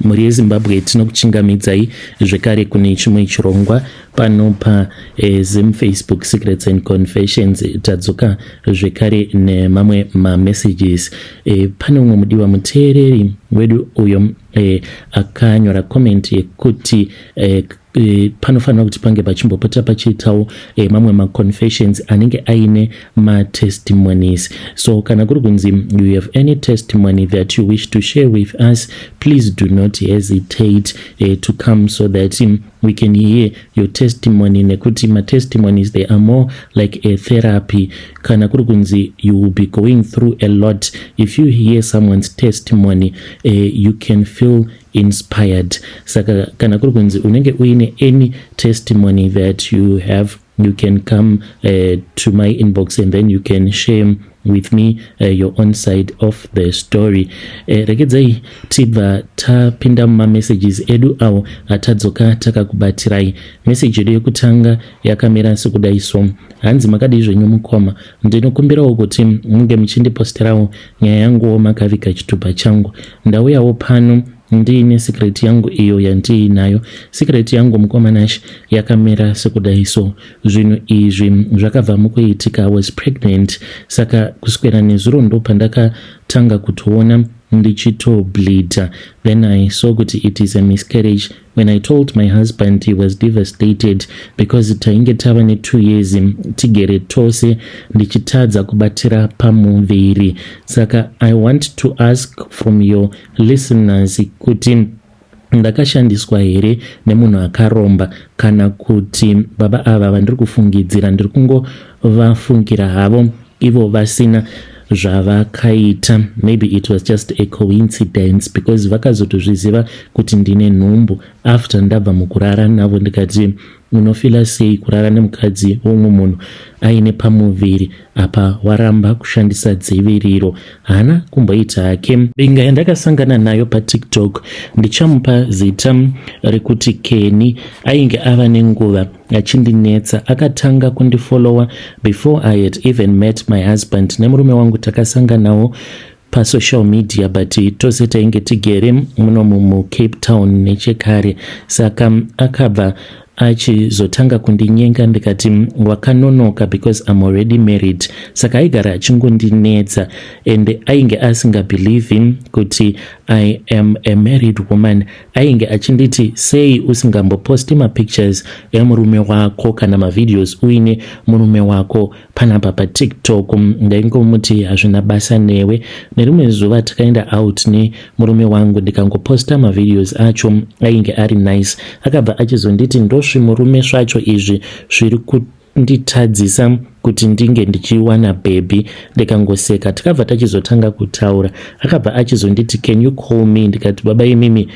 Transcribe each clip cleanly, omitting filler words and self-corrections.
muri yeZimbabwe tinokuchingamidzai zvekare kune chimwe chirongwa pano pa Facebook Secrets and Confessions. Tadzoka zvekare nemamwe messages. Pane umwe mudiwa muteereri wedu uyo akanyora comment yekuti panofanira kuti pange pachimbopota pachiitawo mamwe confessions anenge aine testimonies. So kana kuri kunzi you have any testimony that you wish to share with us, please do not hesitate to come so that we can hear your testimony. Nekuti testimonies, they are more like a therapy. Kana kuri kunzi you will be going through a lot. If you hear someone's testimony, you can feel inspired. Saka kana kuri kunzi unenge uine any testimony that you have, you can come to my inbox and then you can share with me your own side of the story. Regedzai tibva tapinda messages edu awo atadzoka takakubatirai. Message yedu yekutanga yakamira sekudai so: hanzi makadi zvenyu mukoma, ndinokumbirawo kuti munge muchindiposterawo nyaya yangu makavika chitupa changu. Ndauyawo pano ndiine secret yangu iyo yandiinayo. Secret yangu mukomanashi yakamira sekudai so: zvinhu izvi zvakabva mukuitika. I was pregnant, saka kuswera nezuro ndo pandakatanga kutoona ndichitobleeda. Then I saw kuti it is a miscarriage. When I told my husband, he was devastated because tainge tava ne2 years tigere tose ndichitadza kubatira pamuviri. Saka I want to ask from your listeners kuti ndakashandiswa here nemunhu akaromba, kana kuti baba ava vandiri kufungidzira ndiri kungovafungira havo ivo vasina zvavakaita. Maybe it was just a coincidence because vakazotozviziva kuti ndine nhumbu after ndabva mukurara navo. Ndikati unofila sei kurara nemukadzi womwe munhu aine pamuviri apa waramba kushandisa dziviriro? Hana kumboita hake. Binga yandakasangana nayo paTikTok ndichamupa zita rekuti Kenny. Ainge ava nenguva achindinetsa, akatanga kundifollowa before I had even met my husband. Nemurume wangu takasanganawo pasocial media, but tose tainge tigere muno muCape Town nechekare. Saka akabva achizotanga kundinyenga. Ndikati wakanonoka because I'm already married. Saka aigara achingondinetsa and ainge asingabelieve kuti I am a married woman. Ainge achinditi sei usingamboposti mapictures emurume wako kana mavideos uine murume wako panapa paTikTok. Ndaingomuti hazvina basa newe. Nerimwe zuva takaenda out nemurume wangu ndikangoposta mavideos acho ainge ari nice. Akabva achizonditi ndozvimurume zvacho izvi zviri kunditadzisa kuti ndinge ndichiwana baby. Ndikangoseka. Takabva tachizotanga kutaura. Akabva achizonditi can you call me? Ndikati baba imimi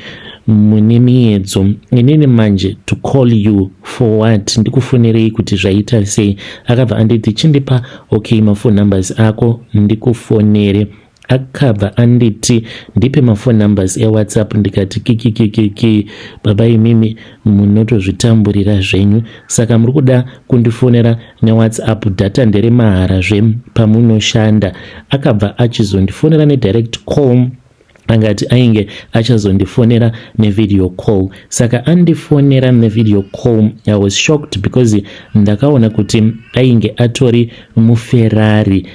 mune miedzo, inini manje to call you for what? Ndikufonerei kuti zvaita sei? Akabva anditi chindipa okay mafone numbers ako ndikufonere. Akabva anditi ndipe mafone numbers eWhatsApp. Ndikati kiki baba imimi munotozvitamburira zvenyu, saka muri kuda kundifonera neWhatsApp, data ndere mahara pamunoshanda. Akabva achizondifonera nedirect call. Angati ainge achazondifonera nevideo call. Saka andifonera nevideo call. I was shocked because ndakaona kuti ainge atori muFerrari.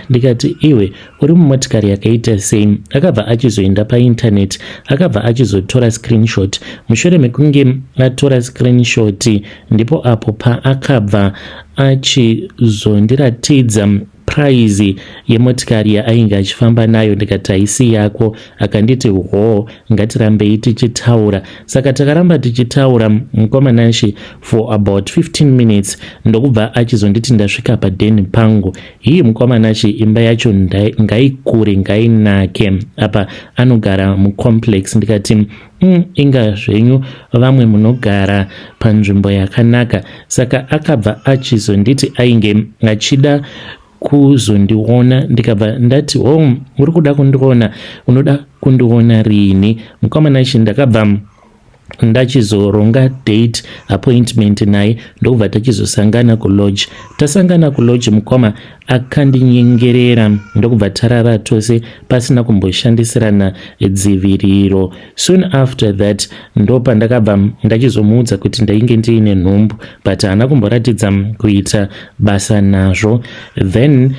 Ndikati iwe uri mumotikari yakaita sei? Akabva achizoenda painternet, akabva achizotora screenshot. Mushure mekunge atora screenshot ndipo apo akabva achizondiratidza price yemotikari yainge achifamba nayo. Ndikati haisi yako. Akanditi ho ngatirambei tichitaura. Saka takaramba tichitaura mukomanashi for about 15 minutes. Ndokubva achizonditi ndasvika padeni pangu. Hii mukomanashi imba yacho ngaikure ngainake. Apa anogara mucomplex. Ndikati inga zvenyu vamwe munogara panzvimbo yakanaka. Saka akabva achizonditi ainge achida kuzondiona. Ndikabva ndati uri kuda kundiona, unoda kundiona rini? Mukomanashi ndakabva ndachizoronga date appointment naye, ndobva tachizosangana kulodge. Tasangana kulodge mukoma akandinyengerera ndokubva tarara tose pasina kumboshandisirana dziviriro. Soon after that ndo pandakabva ndachizomuudza kuti ndainge ndiine nhumbu but haana kumboratidza kuita basa nazvo. Then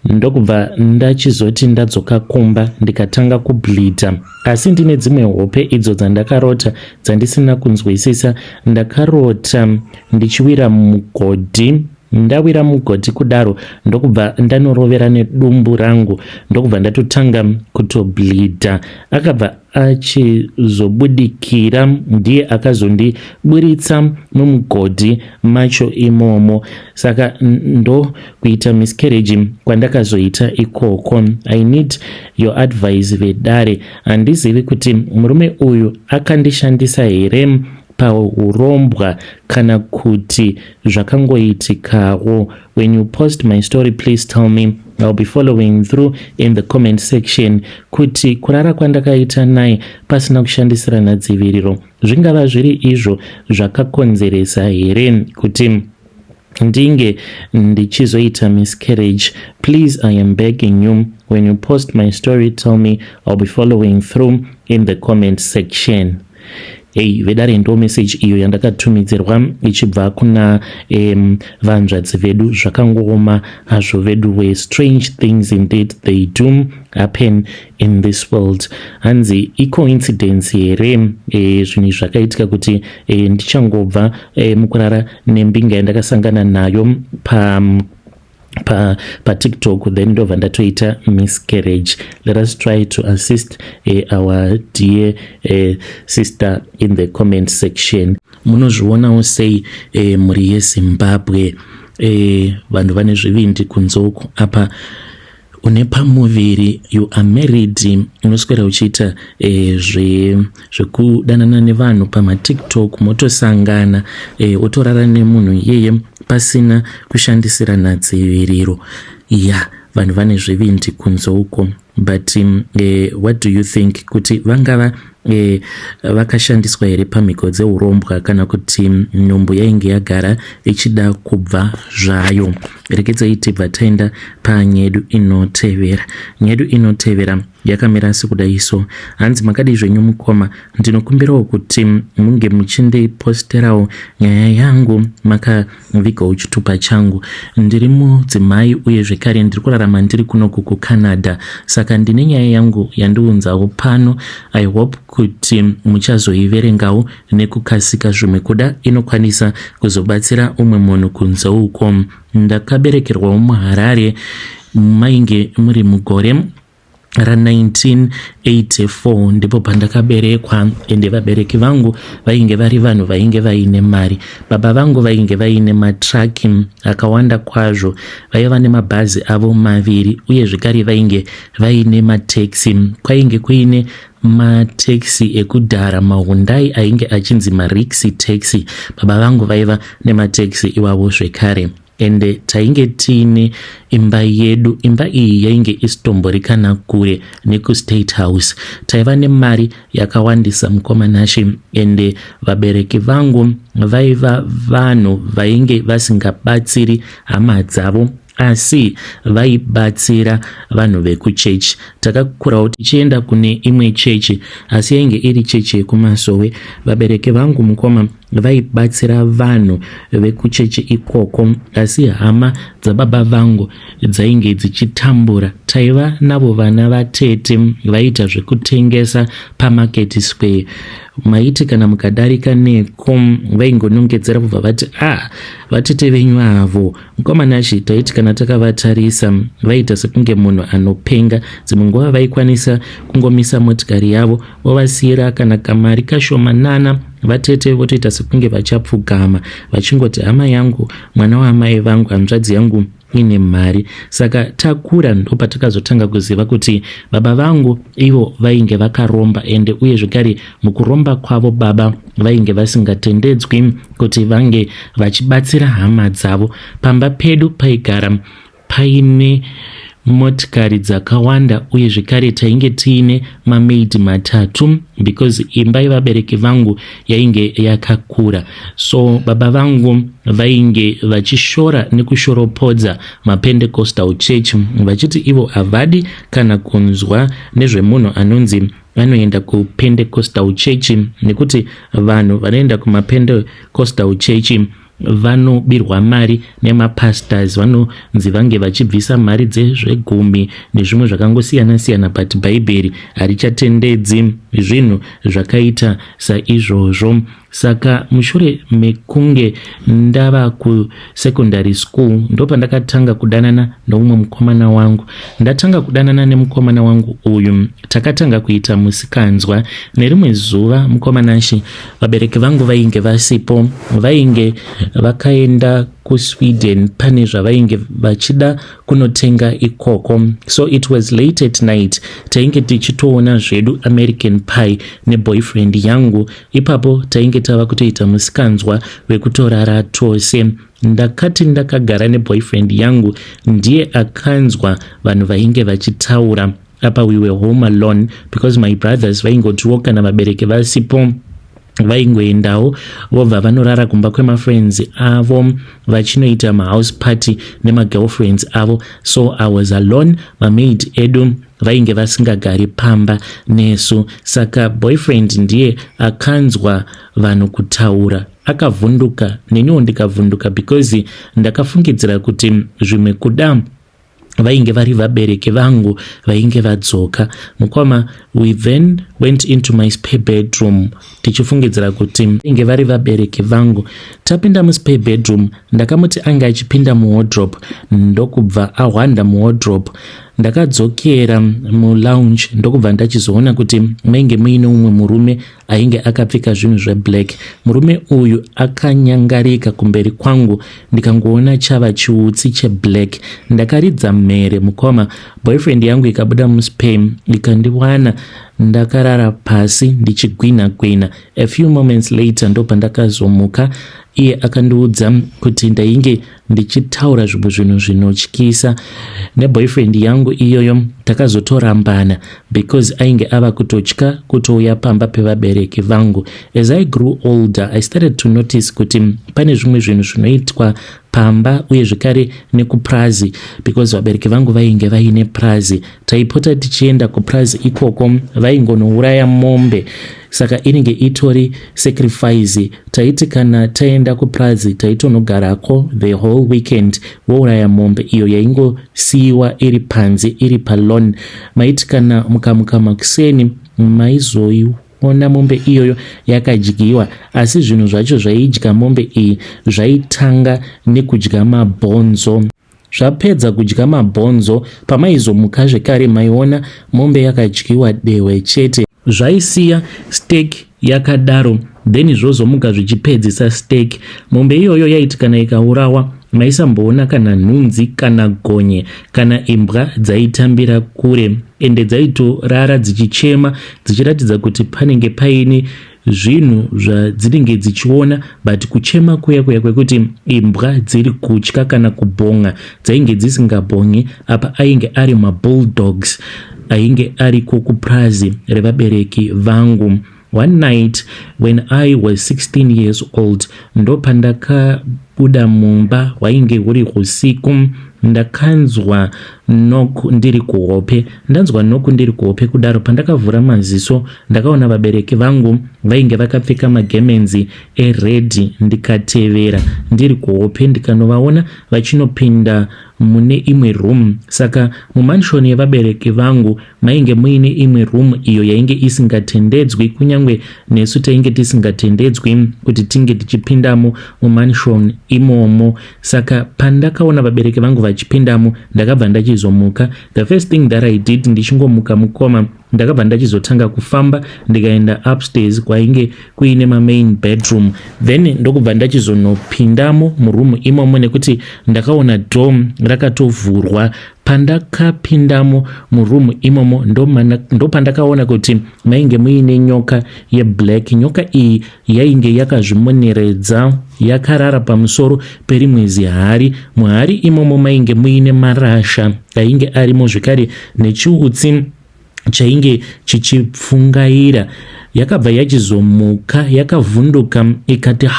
ndokubva ndachizoti ndadzoka kumba ndikatanga kubleedha, asi ndine dzimwe hope idzo dzandakarota dzandisina kunzwisisa. Ndakarota ndichiwira mugodhi, ndawira mugodhi kudaro ndokubva ndanorovera nedumbu rangu ndokubva ndatotanga kutobleedha. Akabva achizobudikira ndiye akazondiburitsa mumugodhi macho imomo, saka ndo kuita miscarriage kwandakazoita ikoko. I need your advice vedare. Handizivi kuti murume uyu akandishandisa here paurombwa kana kuti zvakangoitikawo. When you post my story, please tell me. I'll be following through in the comment section kuti kurara kwandakaita naye pasina kushandisirana dziviriro zvingava zviri izvo zvakakonzeresa here kuti ndinge ndichizoita miscarriage. Please, I am begging you, when you post my story, tell me. I'll be following through in the comment section. Vedare ndo message iyo yandakatumidzirwa ichibva kuna vanzvadzi vedu. Zvakangoma hazvo vedu we. Strange things indeed they do happen in this world. Hanzi coincidence here zvinhu zvakaitika kuti ndichangobva mukurara nembinga yandakasangana nayo pa TikTok, then ndobva ndatoita miscarriage. Let us try to assist our dear sister in the comment section. Munozvionawo sei muri yeZimbabwe vanhu vane zvivindi kunzoko apa une pamuviri, you are married, unoswera uchiita zvekudanana nevanhu pamatiktok, motosangana otorara nemunhu iyeye pasina kushandisirana dziviriro. Vanhu vane zvivindi kunzoko. But what do you think, kuti vangava vakashandiswa here pamhiko dzeurombwa kana kuti nyumbu yainge yagara ichida kubva zvayo? Rekedzai tibva taenda panyedu inotevera. Nyedu inotevera yakamira sekudai so. Hanzi makadi zvenyu mukoma, ndinokumbirawo kuti munge muchindiposterawo nyaya yangu makavigawo chitupa changu. Ndiri mudzimai uye zvekare ndiri kurarama ndiri kunoku kuCanada, saka ndine nyaya yangu yandiunzawo pano. I hope kuti muchazoiverengawo nekukasika, zvimwe kuda inokwanisa kuzobatsira umwe munhu kunze uko. Ndakaberekerwawo muHarare mainge muri mugore ra1984 ndipo pandakaberekwa, ende vabereki vangu vainge vari vanhu vainge vaine mari. Baba vangu vainge vaine matraki akawanda kwazvo, vaiva nemabhazi avo maviri uye zvekare vainge vaine mataxi. Kwainge kuine mataxi ekudhara, maHundai ainge achinzi maRixi taxi. Baba vangu vaiva nemataxi iwavo zvekare. Ende tainge tiine imba yedu. Imba iyi yainge isitomborikana kure nekuState House. Taiva nemari yakawandisa mukomanashi, ende vabereki vangu vaiva vanhu vainge vasingabatsiri hama dzavo asi vaibatsira vanhu vekuchechi. Takakurawo tichienda kune imwe chechi asi yainge iri chechi yekumasowe. Vabereki vangu mukoma vaibatsira vanhu vekuchechi ikoko, asi hama dzababa vangu dzainge dzichitambura. Taiva navo vana vatete vaita zvekutengesa paMarket Square. Maiti kana mukadarika neko vaingonongedzera kubva vati vatete venyu avo. Mukomanashi taiti kana takavatarisa vaita sekunge munhu anopenga. Dzimwe nguva vaikwanisa kungomisa motikari yavo vovasiyira kana kamari kashomanana. Vatete votoita sekunge vachapfugama vachingoti hama yangu, mwana wamai vangu, hanzvadzi yangu ine mari. Saka takura ndo patakazotanga kuziva kuti baba vangu ivo vainge vakaromba, ende uye zvekare mukuromba kwavo baba vainge vasingatendedzwi kuti vange vachibatsira hama dzavo. Pamba pedu paigara paine motikari dzakawanda uye zvekare tainge tiine mamaid matatu because imba yevabereki vangu yainge yakakura. So baba vangu vainge vachishora nekushoropodza maPentecostal church vachiti ivo havadi kana kunzwa nezvemunhu anonzi vanoenda kuPentecostal church, nekuti vanhu vanoenda kumaPentecostal church vanobirwa mari nemapastors, vanonzi vange vachibvisa mari dzezvegumi nezvimwe zvakangosiyana-siyana, but bhaibheri harichatendedzi zvinhu zvakaita saizvozvo. Saka mushure mekunge ndava kusekondary school ndopandakatanga kudanana neumwe mukomana wangu. Ndatanga kudanana nemukomana wangu uyu, takatanga kuita musikanzwa. Nerimwe zuva mukomanashi vabereki vangu vainge vasipo, vainge vakaenda kuSweden pane zvavainge vachida kunotenga ikoko. So it was late at night, tainge tichitoona zvedu American Pie neboyfriend yangu. Ipapo tainge tava kutoita musikanzwa wekutorara tose. Ndakati ndakagara neboyfriend yangu, ndiye akanzwa vanhu vainge vachitaura. Apa we were home alone because my brothers vaingotiwo kana vabereki vasipo vaingoendawo vobva vanorara kumba kwemafriends avo vachinoita mahouse party nemagirlfriends avo. So I was alone, mamaid edu vainge vasingagari pamba nesu. Saka boyfriend ndiye akanzwa vanhu kutaura, akavhunduka, neniwo ndikavhunduka because ndakafungidzira kuti zvimwe kuda vainge vari vabereki vangu vainge vadzoka. Mukoma, we then went into my spare bedroom tichifungidzira kuti vainge vari vabereki vangu. Tapinda muspare bedroom, ndakamuti anga achipinda muwardrobe, ndokubva ahwanda muwardrobe. Ndakadzokera mulounge ndokubva ndachizoona kuti mainge muine umwe murume ainge akapfeka zvinhu zveblack. Murume uyu akanyangarika kumberi kwangu, ndikangoona chava chiutsi cheblack. Ndakaridza mhere mukoma, boyfriend yangu ikabuda muspare ikandiwana ndakarara pasi ndichigwina. A few moments later ndopandakazomuka. Iye akandiudza kuti ndainge ndichitaura zvinhu zvinotyisa neboyfriend yangu iyoyo. Takazotorambana because ainge ava kutotya kutouya pamba pevabereki vangu. As I grew older, I started to notice kuti pane zvimwe zvinhu zvinoitwa pamba uye zvekare nekuprazi, because vabereki vangu vainge vaine prazi. Taipota tichienda kuprazi ikoko vaingonouraya mombe, saka inenge itori sacrifice. Taiti kana taenda kuprazi taitonogarako the whole weekend vouraya mombe iyo yaingosiyiwa iri panze iri palon. Maiti kana mukamuka makuseni maizoiona mombe iyoyo yakadyiwa, asi zvinhu zvacho zvaidya mombe iyi zvaitanga nekudya mabhonzo. Zvapedza kudya mabhonzo, pamaizomuka zvekare maiona mombe yakadyiwa dehwe chete. Zvaisiya steak yakadaro, then zvozomuka zvichipedzisa steak. Mombe iyoyo yaiti kana ikaurawa maisamboona kana nhunzi kana gonye kana imbwa dzaitambira kure, ende dzaitorara dzichichema dzichiratidza kuti panenge paine zvinhu zvadzinenge dzichiona, but kuchema kuya kwekuti imbwa dziri kutya kana kubhonga dzainge dzisingabhongi. Apa ainge ari mabulldogs ainge ari kuprazi revabereki vangu. One night when I was 16 years old, ndopandakabuda mumba wainge huri usiku, ndakanzwa knock ndiri kuhope. Ndanzwa knock ndiri kuhope kudaro, pandakavhura maziso ndakaona vabereki vangu vainge vakapfeka magemenzi ered. Ndikatevera ndiri kuhope ndikanovaona vachinopinda mune imwe room. Saka mumanshoni yevabereki vangu mainge muine imwe room iyo yainge isingatendedzwi, kunyange nesu tainge tisingatendedzwi kuti tinge tichipindamo mumanshoni imomo. Saka pandakaona vabereki vangu vachipindamo ndakabva ndachizomuka. The first thing that I did, ndichingomuka mukoma, ndakabva ndachizotanga kufamba ndikaenda upstairs kwainge kuine main bedroom, then ndokubva ndachizonopindamo murumu imomo nekuti ndakaona dom rakatovhurwa Pandakapindamo murumu imomo ndo pandakaona kuti mainge muine nyoka yeblack. Nyoka iyi yainge yakazvimoneredza, yakarara pamusoro perimwe zihari. Muhari imomo mainge muine marasha ainge arimo, zvekare nechiutsi chainge chichipfungaira. Yakabva yachizomuka, yakavhunduka ikati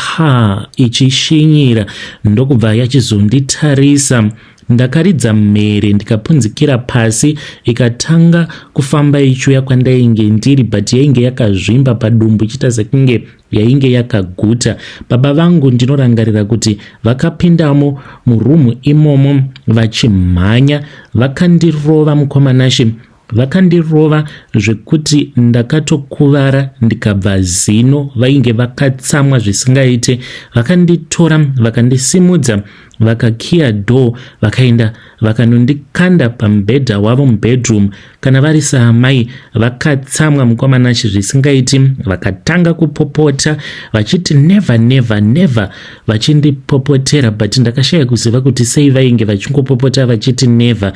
ichishinyira, ndokubva yachizonditarisa. Ndakaridza mhere ndikapunzikira pasi, ikatanga kufamba ichiuya kwandainge ndiri, but yainge yakazvimba padumbu ichiita sekunge yainge yakaguta. Baba vangu ndinorangarira kuti vakapindamo murumu imomo vachimhanya, vakandirova mukomanashi, vakandirova zvekuti ndakatokuvara ndikabva zino. Vainge vakatsamwa zvisingaite, vakanditora vakandisimudza, vakakiya door, vakaenda vakanondikanda pamubhedha wavo mubedroom. Kana vari saamai vakatsamwa mukomanashi zvisingaiti, vakatanga kupopota vachiti never never never, vachindipopotera, but ndakashaya kuziva kuti sei vainge vachingopopota vachiti never.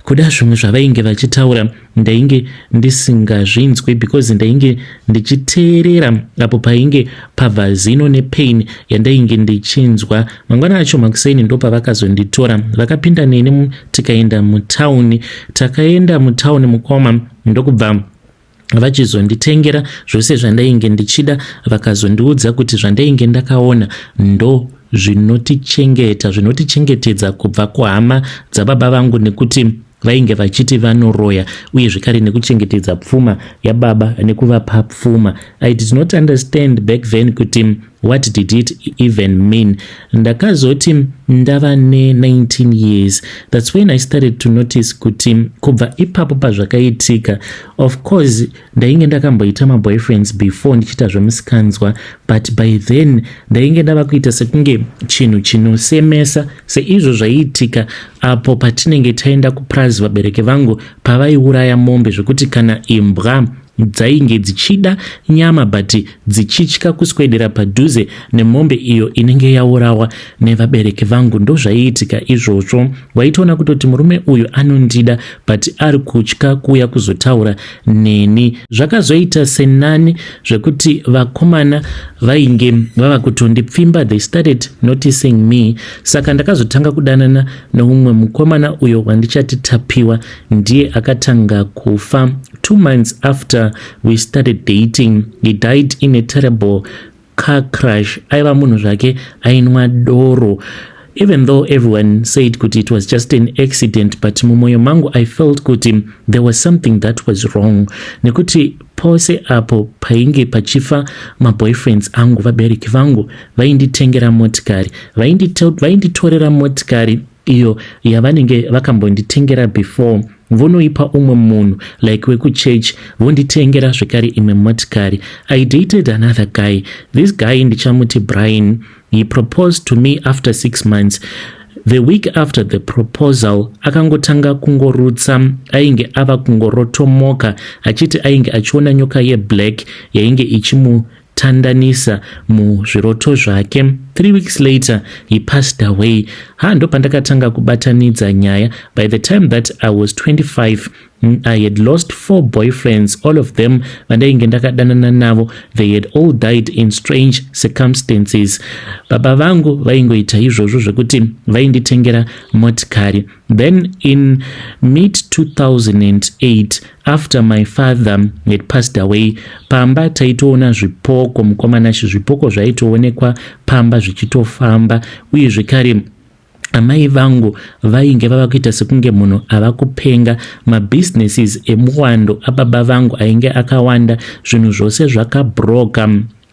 Kuda zvimwe zvavainge vachitaura ndainge ndisingazvinzwi, because ndainge ndichiteerera apo painge pabva zino nepain yandainge ndichinzwa. Mangwana acho makuseni ndo pavakazonditora vakapinda neni tikaenda mutauni. Takaenda mutauni mukoma, ndokubva vachizonditengera zvose zvandainge ndichida, vakazondiudza kuti zvandainge ndakaona ndo zvinotichengetedza kubva kuhama dzababa vangu, nekuti vainge vachiti vanoroya, uye zvekare nekuchengetedza pfuma yababa nekuvapa pfuma. I did not understand back then kuti what did it even mean. Ndakazoti ndava ne-19 years, that's when I started to notice kuti kubva ipapo pazvakaitika. Of course ndainge ndakamboita maboyfriends before ndichita zvemusikanzwa, but by then ndainge ndava kuita sekunge chinhu chinosemesa seizvo zvaiitika apo patinenge taenda kuprazi vabereki vangu pavaiuraya mombe, zvekuti kana imbwa dzainge dzichida nyama but dzichitya kuswedera padhuze nemombe iyo inenge yaurawa nevabereki vangu. Ndo zvaiitika izvozvo. Waitoona kutoti murume uyu anondida but ari kutya kuuya kuzotaura neni. Zvakazoita senani zvekuti vakomana vainge vava kutondipfimba, they started noticing me. Saka ndakazotanga kudanana neumwe mukomana uyo wandichati Tapiwa, ndiye akatanga kufa 2 months after we started dating. He died in a terrible car crash. Aiva munhu zvake ainwa doro. Even though everyone said kuti it was just an accident, but mumoyo mangu I felt kuti there was something that was wrong. Nekuti pose apo painge pachifa maboyfriends angu, vabereki vangu vainditengera motikari, vainditorera motikari iyo yavanenge vakambonditengera before, vonoipa umwe munhu like wekuchurch, vonditengera zvekare imwe motikari. I dated another guy. This guy ndichamuti Brian. He proposed to me after 6 months. The week after the proposal akangotanga kungorutsa, ainge ava kungorotomoka achiti ainge achiona nyoka yeblack yainge ichimutandanisa muzviroto zvake. 3 weeks later he passed away. Ndo pandakatanga kubatanidza nyaya. By the time that I was 25, I had lost 4 boyfriends. All of them vandainge ndakadanana navo, they had all died in strange circumstances. Baba vangu vaingoita izvozvo zvekuti vainditengera motikari. Then in mid 2008, after my father had passed away, pamba taitoona zvipoko mukomanashi, zvipoko zvaitoonekwa pamba zvichitofamba, uye zvekare amai vangu vainge vava kuita sekunge munhu ava kupenga. Mabusinesses emuwando ababa vangu ainge akawanda, zvinhu zvose zvakabroka.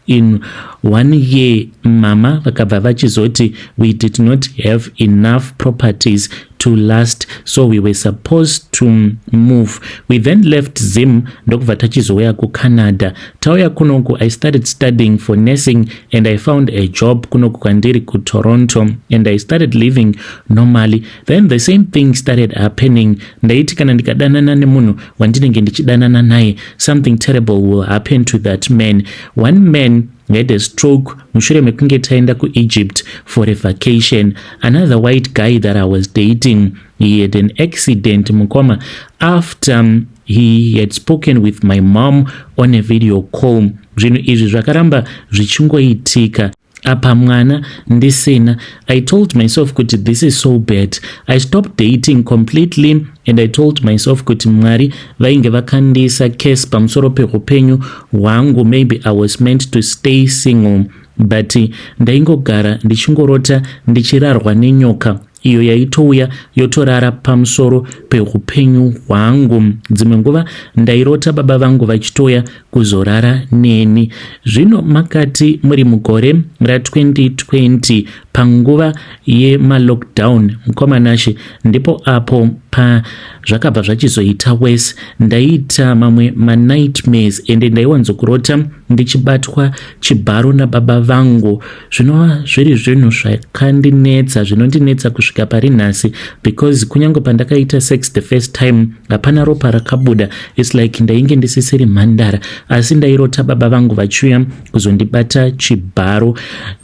In 1 year mama vakabva vachizoti we did not have enough properties to last, so we were supposed to move. We then left Zim ndokubva tachizouya kuCanada. Tauya kunoku I started studying for nursing and I found a job kunoku kwandiri kuToronto and I started living normally. Then the same thing started happening. Ndaiti kana ndikadanana nemunhu wandinenge ndichidanana naye, something terrible will happen to that man. One man had a stroke mushure mekunge taenda kuEgypt for a vacation. Another white guy that I was dating, he had an accident mukoma after he had spoken with my mom on a video call. Zvinhu izvi zvakaramba zvichingoitika apa mwana ndisina. I told myself kuti this is so bad. I stopped dating completely and I told myself kuti Mwari vainge vakandisa case pamusoro peupenyu hwangu. Maybe I was meant to stay single, but ndaingogara ndichingorota ndichirarwa nenyoka iyo yaitouya yotorara pamusoro peupenyu hwangu. Dzimwe nguva ndairota baba vangu vachitoya kuzorara neni. Zvino makati muri mugore ra2020 panguva yemalockdown mukomanashe, ndipo apo zvakabva zvachizoita worse. Ndaita mamwe manightmares ende ndaiwanzokurota ndichibatwa chibharo nababa vangu. Zvinova zviri zvinhu zvakandinetsa, zvinondinetsa kusvika pari nhasi, because kunyange pandakaita sex the first time hapana ropa rakabuda. It's like ndainge ndisisiri mhandara, asi ndairota baba vangu vachiuya kuzondibata chibharo.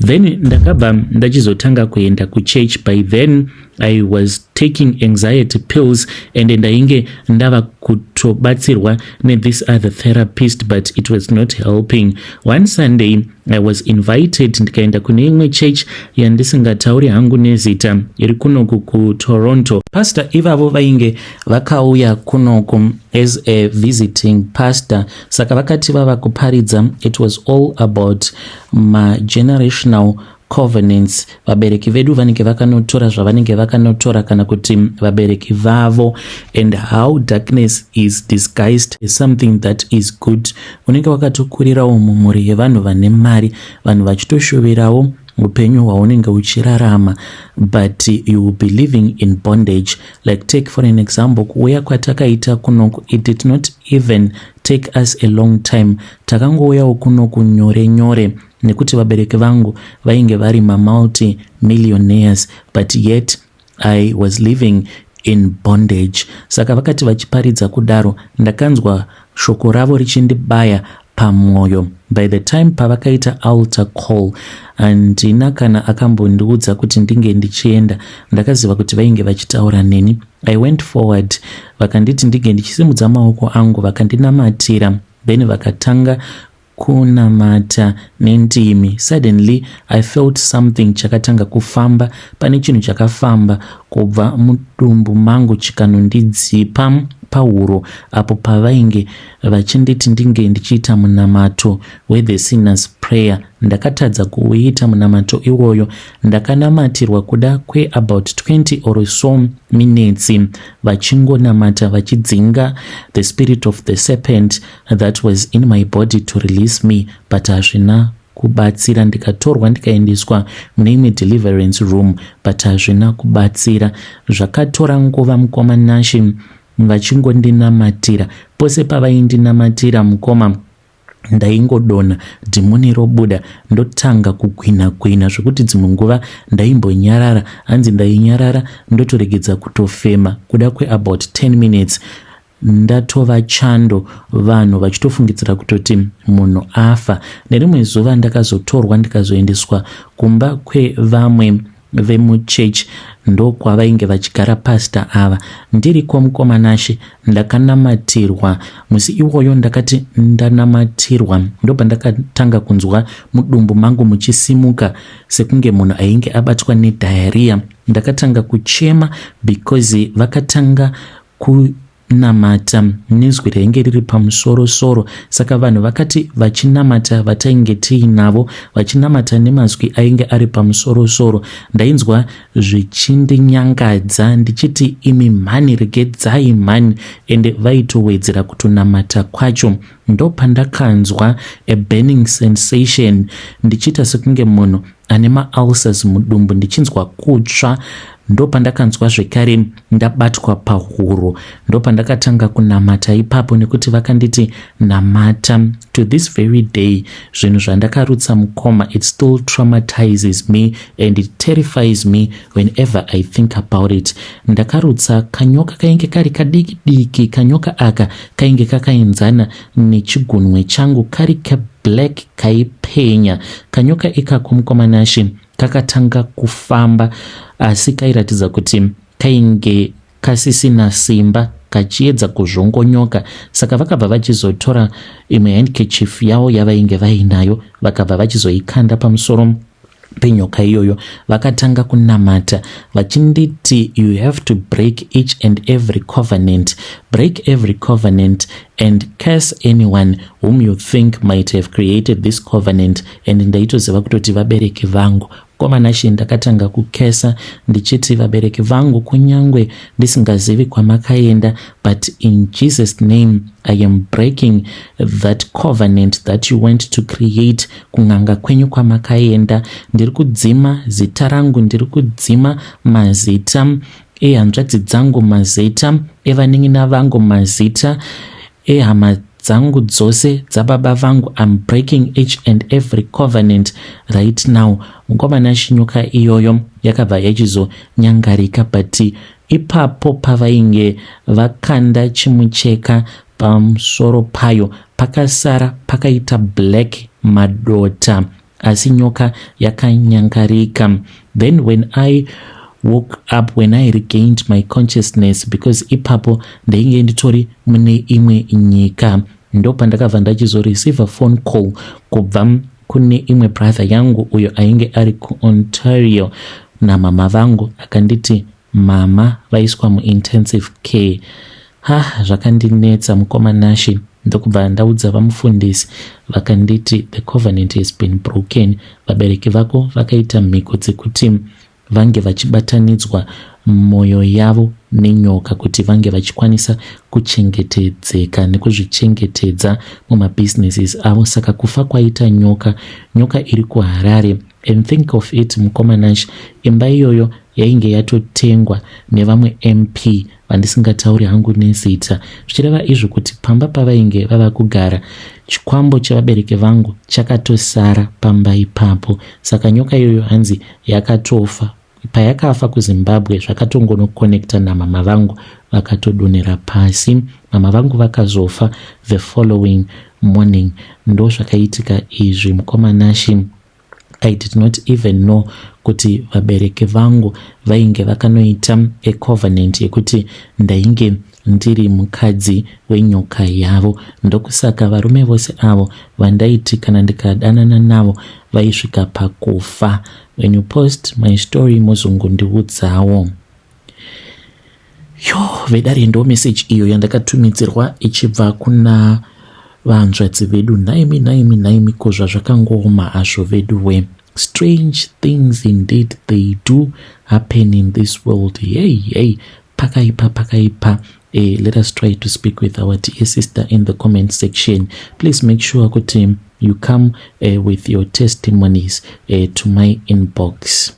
Then ndakabva ndachizotanga kuenda kuchurch. By then I was taking anxiety pills and ndainge ndava kutobatsirwa this other therapist, but it was not helping. One Sunday I was invited, ndikaenda kune imwe church yandisingatauri hangu nezita iri kunoku kuToronto. Pastor ivavo vainge vakauya kunoku as a visiting pastor, saka vakati vava kuparidza. It was all about my generational covenants. Vabereki vedu vanenge vakanotora zvavanenge vakanotora kana kuti vabereki vavo, and how darkness is disguised as something that is good. Unenge wakatokurirawo mumhuri yevanhu vane mari, vanhu vachitoshoverawo upenyu hwaunenge uchirarama, but you will be living in bondage. Like take for an example, kuuya kwatakaita kunoku, it did not even take us a long time. Takangouyawo kunoku nyore nyore nekuti vabereki vangu vainge vari multi-millionaires, but yet I was living in bondage. Saka vakati vachiparidza kudaro, ndakanzwa shoko ravo richindibaya pamwoyo. By the time pavakaita altar call, handina kana akambondiudza kuti ndinge ndichienda. Ndakaziva kuti vainge vachitaura neni. I went forward, vakanditi ndinge ndichisimudza maoko angu, vakandinamatira, then vakatanga kunamata nendimi. Suddenly I felt something chakatanga kufamba. Pane chinhu chakafamba kubva mudumbu mangu chikanondidzipa pahuro, apo pavainge vachinditi ndinge ndichiita munamato with the sinner's prayer. Ndakatadza kuuita munamato iwoyo. Ndakanamatirwa kuda kwe about 20 or so minutes, vachingonamata vachidzinga the spirit of the serpent that was in my body to release me, but hazvina kubatsira. Ndikatorwa ndikaendeswa mune imwe deliverance room, but hazvina kubatsira. Zvakatora nguva mukomanashi vachingondinamatira. Pose pavaindinamatira mukoma, ndaingodona, dhimoni robuda, ndotanga kugwina zvekuti dzimwe nguva ndaimbonyarara. Hanzi ndainyarara ndotoregedza kutofema. Kuda kwe about 10 minutes ndatova chando, vanhu vachitofungidzira kutoti munhu afa. Nerimwe zuva ndakazotorwa ndikazoendeswa kumba kwevamwe vemuchechi, ndokwavainge vachigara pastor ava. Ndiriko mukomanashe ndakanamatirwa. Musi iwoyo ndakati ndanamatirwa, ndopa ndakatanga kunzwa mudumbu mangu muchisimuka sekunge munhu ainge abatwa nediarrhea. Ndakatanga kuchema because vakatanga kunamata nezwi rainge riri pamusoro-soro. Saka vanhu vakati vachinamata vatainge tiinavo, vachinamata nemazwi ainge ari pamusoro-soro, ndainzwa zvichindinyangadza ndichiti, imi mhani, regedzai mhani, ende vaitowedzera kutonamata kwacho. Ndopandakanzwa a burning sensation, ndichita sekunge munhu ane maulcers mudumbu, ndichinzwa kutsva. Ndopandakanzwa zvekare ndabatwa pahuro. Ndopandakatanga kunamata ipapo, nekuti vakanditi namata. To this very day, zvinhu zvandakarutsa mukoma, it still traumatizes me and it terrifies me whenever I think about it. Ndakarutsa kanyoka kainge kari kadiki diki. Kanyoka aka kainge kakaenzana nechigunwe changu, kari ka black kaipenya. Kanyoka ikako mukomanashi kakatanga kufamba, asi kairatidza kuti kainge kasisina simba, kachiedza kuzvongonyoka. Saka vakabva vachizotora imwe handkerchief yavo yavainge vainayo, vakabva vachizoikanda pamusoro penyoka iyoyo, vakatanga kunamata vachinditi, you have to break each and every covenant, break every covenant and curse anyone whom you think might have created this covenant. And ndaitoziva kutoti vabereki vangu komanashi ndakatanga kukesa ndichiti vabereki vangu, kunyangwe ndisingazivi kwamakaenda, but in Jesus name I am breaking that covenant that you went to create. Kunganga kwenyu kwamakaenda, ndiri kudzima zita rangu, ndiri kudzima mazita ehanzvadzi dzangu, mazita evanin'ina vangu, mazita ehama dzangu dzose dzababa vangu. I'm breaking each and every covenant right now. Mukomanashi nyoka iyoyo yakabva yachizonyangarika, but ipapo pavainge vakanda chimucheka pamusoro payo, pakasara pakaita black madota, asi nyoka yakanyangarika. Then when I woke up, when I regained my consciousness, because ipapo ndainge nditori mune imwe nyika, ndo pandakabva ndachizoreceive a phone call kubva kune imwe brother yangu uyo ainge ari kuOntario namama vangu, akanditi mama vaiswa muintensive care. Zvakandinetsa mukomanashi. Ndokubva ndaudza vamufundisi, vakanditi the covenant has been broken. Vabereki vako vakaita mhiko dzekuti vange vachibatanidzwa mwoyo yavo nenyoka, kuti vange vachikwanisa kuchengetedzeka nekuzvichengetedza mumabusinesses avo. Saka kufa kwaita nyoka iri kuHarare. And think of it mukomanashi, imba iyoyo yainge yatotengwa nevamwe MP vandisingatauri hangu nezita, zvichireva izvo kuti pamba pavainge vava kugara, chikwambo chevabereki vangu chakatosara pamba ipapo. Saka nyoka iyoyo hanzi yakatofa. Payakafa kuZimbabwe zvakatongonokonekta namama vangu, vakatodonera pasi. Mama vangu vakazofa the following morning. Ndo zvakaitika izvi mukomanashi. I did not even know kuti vabereki vangu vainge vakanoita a covenant yekuti ndainge ndiri mukadzi wenyoka yavo. Ndokusaka varume vose avo vandaiti kana ndikadanana navo vaisvika pakufa. When you post my story muzongondiudzawo. Vedare ndo message iyo yandakatumidzirwa ichibva kuna vanzvadzi vedu. Naimi kozva zvakangoma hazvo vedu we. Strange things indeed they do happen in this world. Yay. Pakaipa. Let us try to speak with our dear sister in the comment section. Please make sure that you come with your testimonies to my inbox.